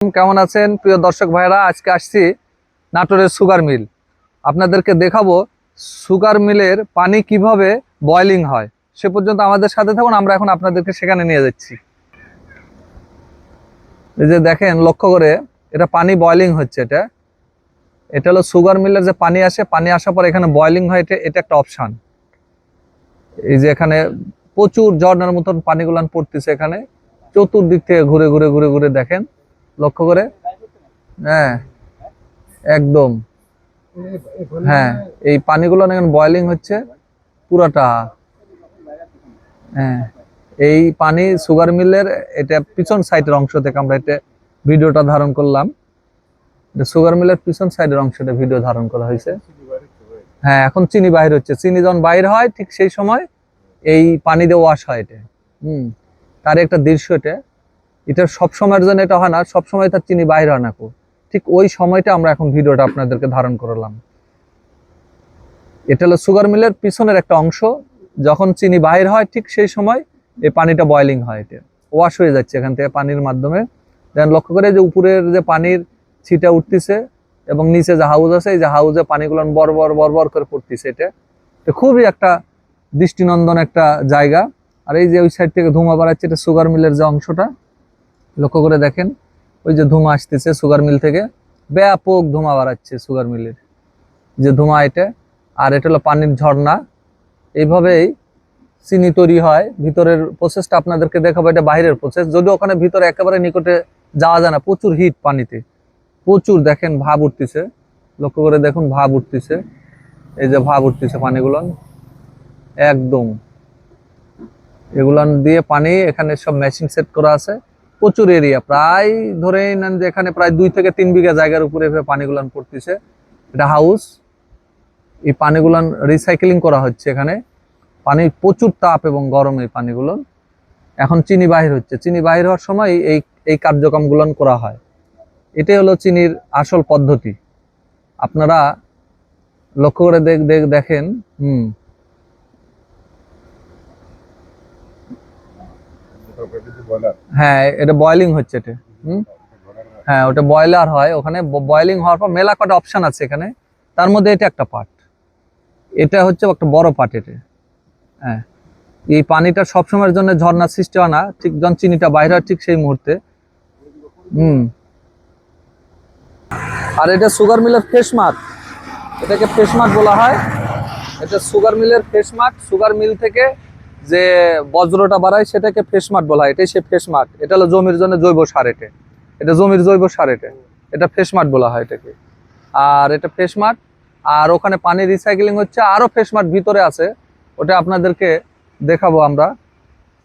কেমন আছেন প্রিয় দর্শক ভাইরা? আজকে আসছি নাটোরের সুগার মিল। আপনাদেরকে দেখাবো সুগার মিলের পানি কিভাবে বয়লিং হয়। সে পর্যন্ত আমাদের সাথে থাকুন, আমরা এখন আপনাদেরকে সেখানে নিয়ে যাচ্ছি। এই যে দেখেন, লক্ষ্য করে, এটা পানি বয়লিং হচ্ছে। এটা এটা হলো সুগার মিলের যে পানি আসে, পানি আসার পর এখানে বয়লিং হয়। এটা একটা অপশন। এই যে এখানে প্রচুর ঝর্ণার মতন পানিগুলান পড়তেছে। এখানে চতুর্দিক থেকে ঘুরে ঘুরে ঘুরে ঘুরে দেখেন, লক্ষ্য করে। হ্যাঁ, একদম। হ্যাঁ, এই পানিগুলো এখন বয়লিং হচ্ছে পুরাটা। হ্যাঁ, এই পানি সুগার মিলের এটা পিছন সাইডের অংশ থেকে আমরা এটা ভিডিওটা ধারণ করলাম। সুগার মিলের পিছন সাইডের অংশটা ভিডিও ধারণ করা হয়েছে। হ্যাঁ, এখন চিনি বাহির হচ্ছে। চিনি যখন বাহির হয় ঠিক সেই সময় এই পানি দিয়ে ওয়াশ হয় এটা। তার একটা দৃশ্য এটা। এটা সব সময়ের জন্য এটা হয় না, সব সময় তার চিনি বাহির হয় না। ঠিক ওই সময়টা আমরা এখন ভিডিওটা আপনাদেরকে ধারণ করলাম। এটা হলো সুগার মিলের পিছনের একটা অংশ। যখন চিনি বাহির হয় ঠিক সেই সময় এই পানিটা বয়লিং হয়, এটা ওয়াশ হয়ে যাচ্ছে এখান থেকে পানির মাধ্যমে। দেন লক্ষ্য করে যে উপরের যে পানির ছিটা উঠতেছে এবং নিচে যে হাউস আছে, এই যে হাউসে পানিগুলো বরবর বরবর করে পড়তেছে। এটা খুবই একটা দৃষ্টিনন্দন একটা জায়গা। আর এই যে ওই সাইড থেকে ধোঁয়া বাড়াচ্ছে, এটা সুগার মিলের যে অংশটা, লক্ষ্য করে দেখেন। ওই যে ধোঁয়া আসতেছে সুগার মিল থেকে, ব্যাপক ধোঁয়া বাড়াচ্ছে সুগার মিলের যে ধোঁয়া এটা। আর এটা হলো পানির ঝর্ণা। এইভাবেই চিনি তৈরি হয়। ভিতরের প্রসেসটা আপনাদেরকে দেখাবো, এটা বাইরের প্রসেস। যদিও ওখানে ভিতরে একেবারে নিকটে যাওয়া যায় না, প্রচুর হিট পানিতে, প্রচুর। দেখেন ভাব উঠতেছে, লক্ষ্য করে দেখুন, ভাব উঠতেছে। এই যে ভাব উঠতেছে পানিগুলো একদম। এগুলান দিয়ে পানি, এখানে সব মেশিন সেট করা আছে। প্রচুর এরিয়া, প্রায় ধরে নেন যে এখানে প্রায় 2 থেকে 3 বিঘা জায়গার উপরে পানিগুলান পড়তেছে। এটা হাউস। এই পানিগুলান রিসাইকেলিং করা হচ্ছে এখানে। পানি প্রচুর তাপ এবং গরম এই পানিগুলো। এখন চিনি বাহির হচ্ছে। চিনি বাহির হওয়ার সময় এই এই কার্যক্রমগুলো করা হয়। এটাই হলো চিনির আসল পদ্ধতি। আপনারা লক্ষ্য করে দেখেন। হ্যাঁ, এটা বয়লিং হচ্ছে এটা। হ্যাঁ, ওটা বয়লার হয়। ওখানে বয়লিং হওয়ার পর মেলা কটা অপশন আছে এখানে, তার মধ্যে এটা একটা পার্ট। এটা হচ্ছে একটা বড় পার্ট এটা। হ্যাঁ, এই পানিটা সবসময়ের জন্য ঝর্ণার সৃষ্টি হয় না, ঠিক যখন চিনিটা বাইরে হয় ঠিক সেই মুহূর্তে। আর এটা সুগার মিলের ফ্রেশ মাঠ, এটাকে ফ্রেশ মাঠ বলা হয়। এটা সুগার মিলের ফ্রেশ মাঠ। সুগার মিল থেকে যে বজ্রটা বাড়ায় সেটাকে ফ্রেশ মাঠ বলা হয়। এটাই সে ফ্রেশ মাঠ। এটা হলো জমির জন্য জৈব সার। এটা জমির জৈব সার। এটা ফ্রেশ মাঠ বলা হয় এটাকে। আর এটা ফ্রেশ মাঠ। আর ওখানে পানি রিসাইকেলিং হচ্ছে, আরো ফ্রেশ মাঠ ভিতরে আছে, ওটা আপনাদেরকে দেখাবো আমরা।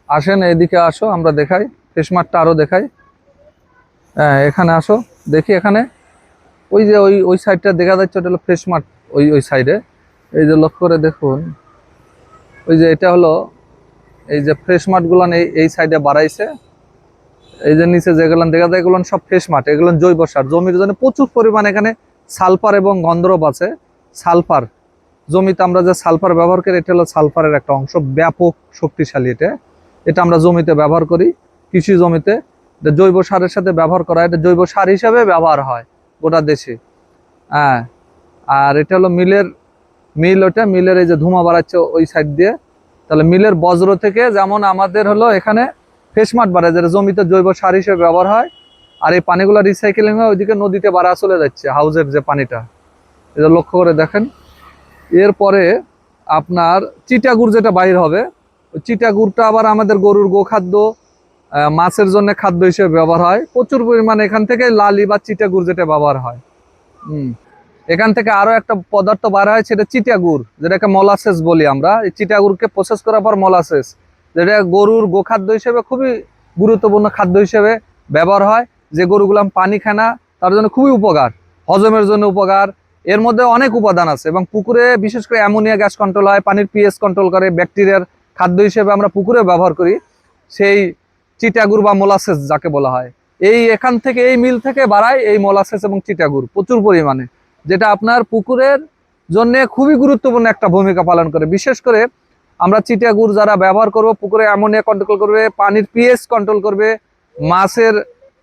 আসেন এদিকে আসো, আমরা দেখাই ফ্রেশ মাঠটা, আরো দেখাই। হ্যাঁ, এখানে আসো, দেখি এখানে। ওই যে ওই ওই সাইডটা দেখা যাচ্ছে, ওটা হলো ফ্রেশ মাঠ। ওই ওই সাইডে এই যে লক্ষ্য করে দেখুন, ওই যে এটা হলো এই যে ফ্রেশ মাঠ গুলান এই সাইডে বাড়াইছে। এই যে নিচে যেগুলো দেখা যায়, এগুলো সব ফ্রেশ মাঠ। এগুলো জৈব সার। জমির জন্য প্রচুর পরিমাণ এখানে সালফার এবং গন্ধরব আছে। সালফার জমিতে আমরা যে সালফার ব্যবহার করি, এটা হলো সালফারের একটা অংশ, ব্যাপক শক্তিশালী। এটা এটা আমরা জমিতে ব্যবহার করি, কৃষি জমিতে। জৈব সারের সাথে ব্যবহার করা, এটা জৈব সার হিসাবে ব্যবহার হয় গোটা দেশে। হ্যাঁ, আর এটা হলো মিল। ওটা মিলের এই যে ধোঁয়া বাড়াচ্ছে ওই সাইড দিয়ে। তাহলে মিলের বজ্র থেকে যেমন আমাদের হলো এখানে ফ্রেশ মাঠ বাড়ায়, যেটা জমিতে জৈব সার হিসেবে ব্যবহার হয়। আর এই পানিগুলো রিসাইকেলিং হয়ে ওইদিকে নদীতে বাড়া চলে যাচ্ছে, হাউজের যে পানিটা। এটা লক্ষ্য করে দেখেন। এরপরে আপনার চিটাগুড় যেটা বাইর হবে, ওই চিটাগুড়টা আবার আমাদের গরুর গোখাদ্য, মাছের জন্য খাদ্য হিসেবে ব্যবহার হয় প্রচুর পরিমাণে। এখান থেকে লালি বা চিটাগুড় যেটা ব্যবহার হয়। এখান থেকে আরো একটা পদার্থ বার হয়, সেটা চিটাগুড়, যেটাকে মলাসেস বলি আমরা। এই চিটাগুড়কে প্রসেস করার পর মলাসেস, যেটা গরুর গোখাদ্য হিসেবে খুবই গুরুত্বপূর্ণ খাদ্য হিসেবে ব্যবহার হয়। যে গরুগুলো পানি খায় না, তার জন্য খুবই উপকার, হজমের জন্য উপকার। এর মধ্যে অনেক উপাদান আছে। এবং পুকুরে বিশেষ করে অ্যামোনিয়া গ্যাস কন্ট্রোল হয়, পানির পিএইচ কন্ট্রোল করে। ব্যাকটেরিয়ার খাদ্য হিসেবে আমরা পুকুরে ব্যবহার করি সেই চিটাগুড় বা মোলাসেস যাকে বলা হয়। এখান থেকে এই মিল থেকে বাড়ায় এই মোলাসেস এবং চিটাগুড় প্রচুর পরিমাণে, যেটা আপনার পুকুরের জন্য খুবই গুরুত্বপূর্ণ একটা ভূমিকা পালন করে। বিশেষ করে আমরা চিটাগুড় যারা ব্যবহার করব, পুকুরে অ্যামোনিয়া কন্ট্রোল করবে, পানির পিএইচ কন্ট্রোল করবে, মাছের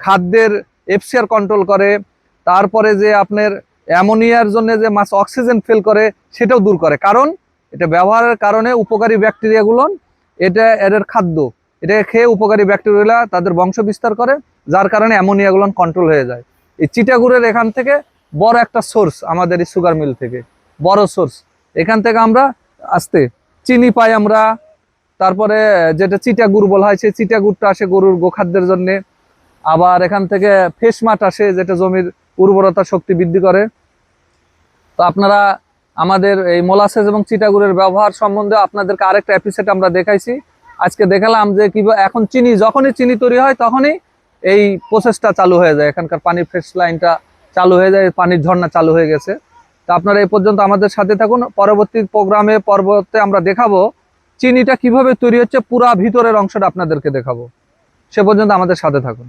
খাদ্যের এফসিআর কন্ট্রোল করে, তারপরে যে আপনার অ্যামোনিয়ার জন্য যে মাছ অক্সিজেন ফেল করে সেটাও দূর করে। কারণ এটা ব্যবহারের কারণে উপকারী ব্যাকটেরিয়াগুলো, এটা এদের খাদ্য, এটা খেয়ে উপকারী ব্যাকটেরিয়া তাদের বংশ বিস্তার করে, যার কারণে অ্যামোনিয়াগুলো কন্ট্রোল হয়ে যায়। এই চিটাগুড়ের এখান থেকে বড় একটা সোর্স আমাদের এই সুগার মিল থেকে, বড় সোর্স। এখান থেকে আমরা আস্তে চিনি পাই আমরা, তারপরে যেটা চিটাগুড় বলা হয় সেই চিটাগুড়টা আসে গরুর গোখাদ্যের জন্য। আবার এখান থেকে ফেস মাট আসে যেটা জমির উর্বরতা শক্তি বৃদ্ধি করে। তো আপনারা আমাদের এই মোলাসেস এবং চিটাগুড়ের ব্যবহার সম্বন্ধে আপনাদেরকে আরেকটা এপিসোড আমরা দেখাইছি। আজকে দেখালাম যে কিভাবে এখন চিনি, যখনই চিনি তৈরি হয় তখনই এই প্রসেসটা চালু হয়ে যায়, এখানকার পানির ফ্রেশ লাইনটা চালু হয়ে যায়, পানির ঝর্ণা চালু হয়ে গেছে। তো আপনারা এই পর্যন্ত আমাদের সাথে থাকুন, পরবর্তী প্রোগ্রামে পর্বতে আমরা দেখাবো চিনিটা কিভাবে তৈরি হচ্ছে, পুরা ভিতরের অংশটা আপনাদেরকে দেখাবো। সে পর্যন্ত আমাদের সাথে থাকুন।